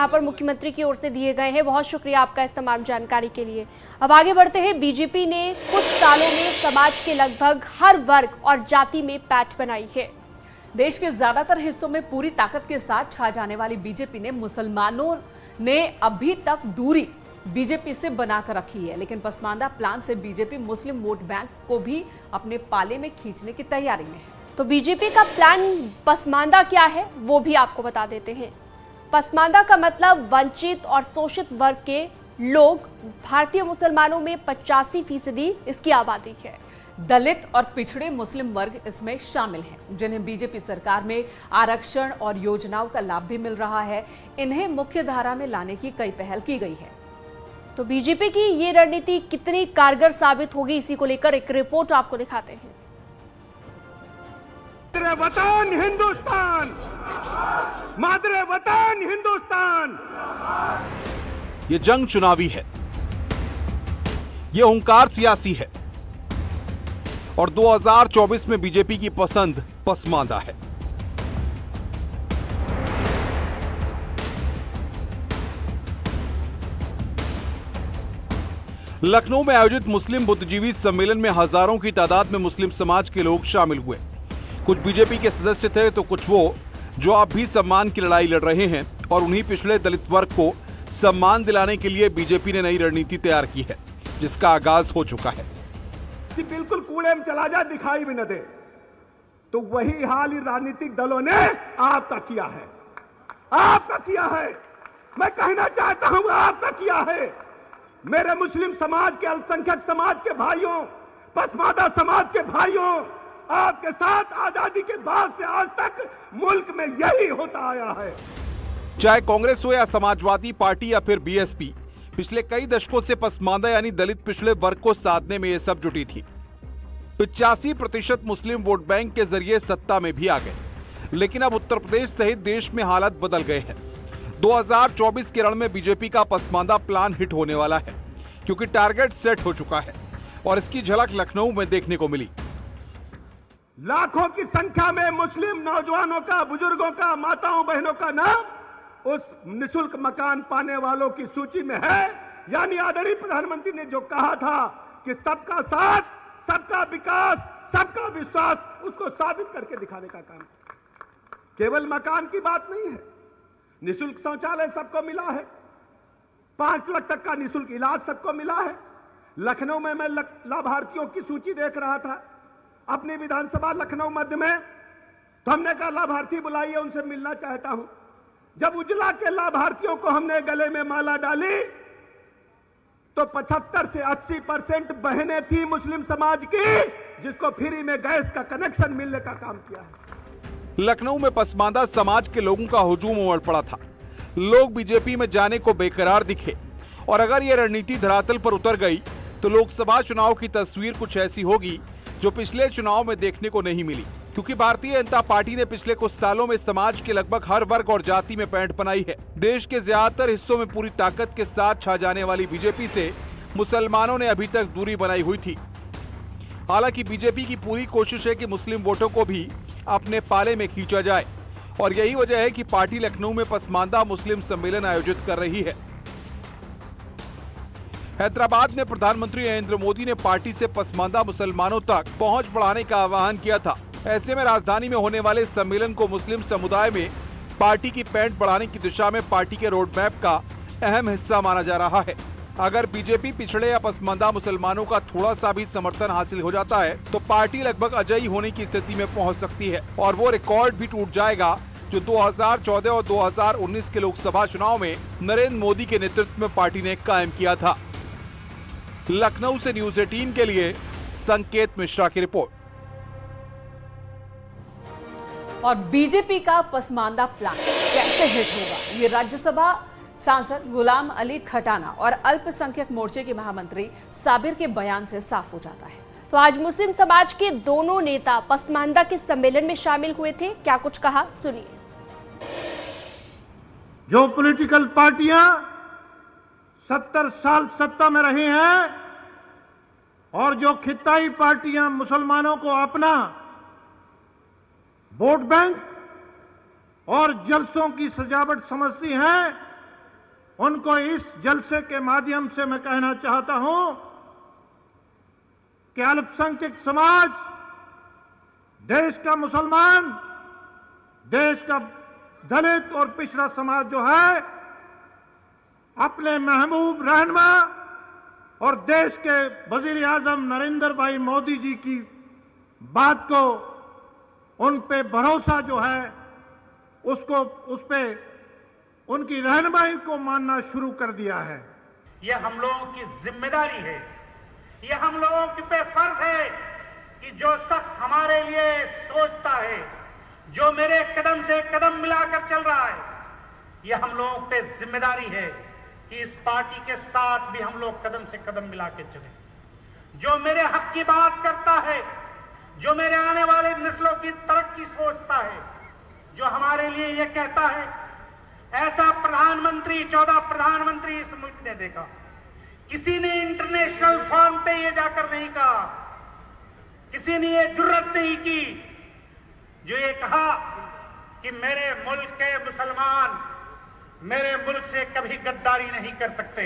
यहाँ पर मुख्यमंत्री की ओर से दिए गए हैं। बहुत शुक्रिया आपका इस तमाम जानकारी के लिए। अब आगे बढ़ते हैं। बीजेपी ने कुछ सालों में समाज के लगभग हर वर्ग और जाति में पैठ बनाई है। देश के ज्यादातर हिस्सों में पूरी ताकत के साथ छा जाने वाली बीजेपी ने मुसलमानों ने अभी तक दूरी बीजेपी से बनाकर रखी है, लेकिन पसमानदा प्लान से बीजेपी मुस्लिम वोट बैंक को भी अपने पाले में खींचने की तैयारी में है। तो बीजेपी का प्लान पसमानदा क्या है वो भी आपको बता देते हैं। पसमानदा का मतलब वंचित और शोषित वर्ग के लोग। भारतीय मुसलमानों में 85% इसकी आबादी है। दलित और पिछड़े मुस्लिम वर्ग इसमें शामिल हैं, जिन्हें बीजेपी सरकार में आरक्षण और योजनाओं का लाभ भी मिल रहा है। इन्हें मुख्य धारा में लाने की कई पहल की गई है। तो बीजेपी की ये रणनीति कितनी कारगर साबित होगी, इसी को लेकर एक रिपोर्ट आपको दिखाते हैं। वतन हिंदुस्तान, मादरे वतन हिंदुस्तान। ये जंग चुनावी है, ये हुंकार सियासी है और 2024 में बीजेपी की पसंद पसमानदा है। लखनऊ में आयोजित मुस्लिम बुद्धिजीवी सम्मेलन में हजारों की तादाद में मुस्लिम समाज के लोग शामिल हुए। कुछ बीजेपी के सदस्य थे तो कुछ वो जो आप भी सम्मान की लड़ाई लड़ रहे हैं, और उन्हीं पिछड़े दलित वर्ग को सम्मान दिलाने के लिए बीजेपी ने नई रणनीति तैयार की है, जिसका आगाज हो चुका है। कि बिल्कुल कूड़े में चला जाए, दिखाई भी न दे, तो वही हाल इन राजनीतिक दलों ने आपका किया है, आपका किया है। मैं कहना चाहता हूं आपका किया है। मेरे मुस्लिम समाज के, अल्पसंख्यक समाज के भाइयों, पसमानदा समाज के भाइयों, आपके साथ आजादी के बाद से आज तक मुल्क में यही होता आया है। चाहे कांग्रेस हो या समाजवादी पार्टी या फिर बीएसपी, पिछले कई दशकों से पसमानदा यानी दलित पिछड़े वर्ग को साधने में ये सब जुटी थी। 85% मुस्लिम वोट बैंक के जरिए सत्ता में भी आ गए, लेकिन अब उत्तर प्रदेश सहित देश में हालात बदल गए हैं। 2024 के रण में बीजेपी का पसमानदा प्लान हिट होने वाला है, क्योंकि टारगेट सेट हो चुका है और इसकी झलक लखनऊ में देखने को मिली। लाखों की संख्या में मुस्लिम नौजवानों का, बुजुर्गों का, माताओं बहनों का नाम उस निःशुल्क मकान पाने वालों की सूची में है। यानी आदरणीय प्रधानमंत्री ने जो कहा था कि सबका साथ, सबका विकास, सबका विश्वास, उसको साबित करके दिखाने का काम। केवल मकान की बात नहीं है, निःशुल्क शौचालय सबको मिला है, 5 लाख तक का निःशुल्क इलाज सबको मिला है। लखनऊ में मैं लाभार्थियों की सूची देख रहा था अपनी विधानसभा लखनऊ मध्य में, तो हमने कहा लाभार्थी बुलाइए, उनसे मिलना चाहता हूं। जब उजला के लाभार्थियों को हमने गले में माला डाली तो 75 से 80% बहनें थी मुस्लिम समाज की, जिसको फ्री में गैस का कनेक्शन मिलने का काम किया है। लखनऊ में पसमानदा समाज के लोगों का हुजूम उमड़ पड़ा था। लोग बीजेपी में जाने को बेकरार दिखे, और अगर ये रणनीति धरातल पर उतर गई तो लोकसभा चुनाव की तस्वीर कुछ ऐसी होगी जो पिछले चुनाव में देखने को नहीं मिली। क्योंकि भारतीय जनता पार्टी ने पिछले कुछ सालों में समाज के लगभग हर वर्ग और जाति में पैठ बनाई है। देश के ज्यादातर हिस्सों में पूरी ताकत के साथ छा जाने वाली बीजेपी से मुसलमानों ने अभी तक दूरी बनाई हुई थी। हालांकि बीजेपी की पूरी कोशिश है कि मुस्लिम वोटों को भी अपने पाले में खींचा जाए, और यही वजह है कि पार्टी लखनऊ में पसमानदा मुस्लिम सम्मेलन आयोजित कर रही है। हैदराबाद में प्रधानमंत्री नरेंद्र मोदी ने पार्टी से पसमानदा मुसलमानों तक पहुंच बढ़ाने का आह्वान किया था। ऐसे में राजधानी में होने वाले सम्मेलन को मुस्लिम समुदाय में पार्टी की पैठ बढ़ाने की दिशा में पार्टी के रोड मैप का अहम हिस्सा माना जा रहा है। अगर बीजेपी पिछड़े या पसमानदा मुसलमानों का थोड़ा सा भी समर्थन हासिल हो जाता है तो पार्टी लगभग अजयी होने की स्थिति में पहुंच सकती है, और वो रिकॉर्ड भी टूट जाएगा जो 2014 और 2019 के लोकसभा चुनाव में नरेंद्र मोदी के नेतृत्व में पार्टी ने कायम किया था। लखनऊ से न्यूज़ 18 के लिए संकेत मिश्रा की रिपोर्ट। और बीजेपी का पसमानदा प्लान कैसे हिट होगा, ये राज्यसभा सांसद गुलाम अली खटाना और अल्पसंख्यक मोर्चे के महामंत्री साबिर के बयान से साफ हो जाता है। तो आज मुस्लिम समाज के दोनों नेता पसमानदा के सम्मेलन में शामिल हुए थे। क्या कुछ कहा, सुनिए। जो पॉलिटिकल पार्टियां 70 साल सत्ता में रही हैं और जो खिताई पार्टियां मुसलमानों को अपना वोट बैंक और जलसों की सजावट समझती हैं, उनको इस जलसे के माध्यम से मैं कहना चाहता हूं कि अल्पसंख्यक समाज, देश का मुसलमान, देश का दलित और पिछड़ा समाज जो है, अपने महबूब रहनुमा और देश के वजीर आजम नरेंद्र भाई मोदी जी की बात को, उन पे भरोसा जो है उसको, उस पे उनकी रहनुमाई को मानना शुरू कर दिया है। यह हम लोगों की जिम्मेदारी है, यह हम लोगों पे फर्ज है कि जो शख्स हमारे लिए सोचता है, जो मेरे कदम से कदम मिलाकर चल रहा है, यह हम लोगों पे जिम्मेदारी है कि इस पार्टी के साथ भी हम लोग कदम से कदम मिला के चले। जो मेरे हक की बात करता है, जो मेरे आने वाले नस्लों की तरक्की सोचता है, जो हमारे लिए यह कहता है, ऐसा प्रधानमंत्री 14 प्रधानमंत्री इस मुल्क ने देखा, किसी ने इंटरनेशनल फोरम पे ये जाकर नहीं कहा, किसी ने ये जुर्रत नहीं की जो ये कहा कि मेरे मुल्क के मुसलमान मेरे मुल्क से कभी गद्दारी नहीं कर सकते।